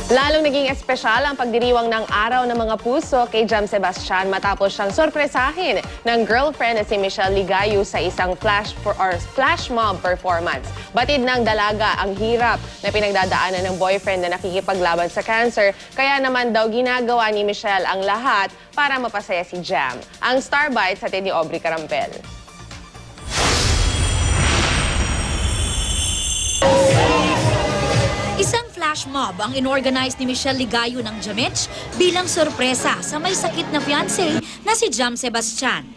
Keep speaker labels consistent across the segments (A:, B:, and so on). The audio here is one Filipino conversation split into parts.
A: Lalong naging espesyal ang pagdiriwang ng Araw ng Mga Puso kay Jam Sebastian matapos siyang sorpresahin ng girlfriend na si Michelle Ligayo sa isang flash mob performance. Batid ng dalaga ang hirap na pinagdadaanan ng boyfriend na nakikipaglaban sa cancer, kaya naman daw ginagawa ni Michelle ang lahat para mapasaya si Jam. Ang Star Bites sa ni Aubrey Carampel.
B: Isang flash mob ang inorganize ni Michelle Ligayo ng Jamich bilang sorpresa sa may sakit na fiancé na si Jam Sebastian.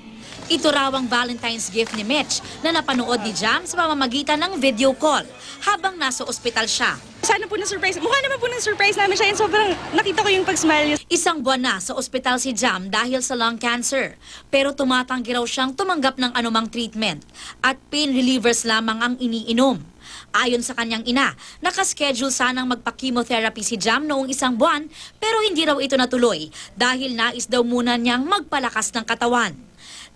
B: Ito raw ang Valentine's gift ni Mitch na napanood ni Jam sa pamamagitan ng video call habang nasa ospital siya.
C: Sana po na-surprise. Mukha naman po ng-surprise namin siya. Sobrang nakita ko yung pag-smile.
B: Isang buwan na sa ospital si Jam dahil sa lung cancer. Pero tumatanggi raw siyang tumanggap ng anumang treatment at pain relievers lamang ang iniinom. Ayon sa kanyang ina, nakaschedule sanang magpa-chemotherapy si Jam noong isang buwan pero hindi raw ito natuloy dahil nais daw muna niyang magpalakas ng katawan.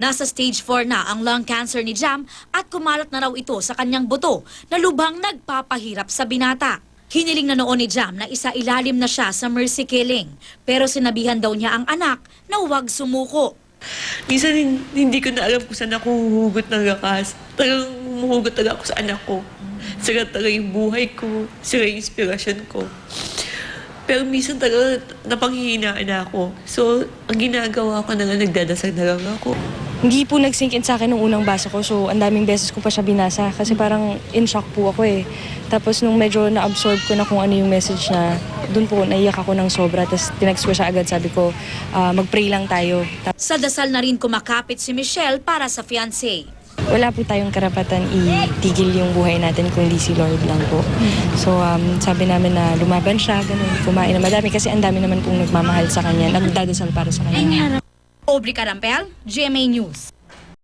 B: Nasa stage 4 na ang lung cancer ni Jam at kumalat na raw ito sa kanyang buto na lubhang nagpapahirap sa binata. Hiniling na noon ni Jam na isailalim na siya sa mercy killing pero sinabihan daw niya ang anak na huwag sumuko.
D: Minsan hindi ko na alam kung saan ako huhugot ng lakas. Talagang humuhugot talaga ako sa anak ko. Sila talaga yung buhay ko. Sila yung inspirasyon ko. Pero minsan talaga napanghihinaan ako. So, ang ginagawa ko na nga, nagdadasal na lang ako.
C: Hindi po nag-sink in sa akin nung unang basa ko. So, ang daming beses ko pa siya binasa. Kasi parang in shock po ako eh. Tapos nung medyo na-absorb ko na kung ano yung message na, dun po naiyak ako ng sobra. Tapos tinext ko siya agad, sabi ko, mag-pray lang tayo.
B: Sa dasal na rin kumakapit si Michelle para sa fiancé.
C: Wala po tayong karapatan itigil yung buhay natin kung di si Lord lang po. So, sabi namin na lumaban siya, ganun, kumain na madami kasi ang dami naman pong nagmamahal sa kanya, nagdadasal para sa kanya.
B: Aubrey Carampel, GMA News.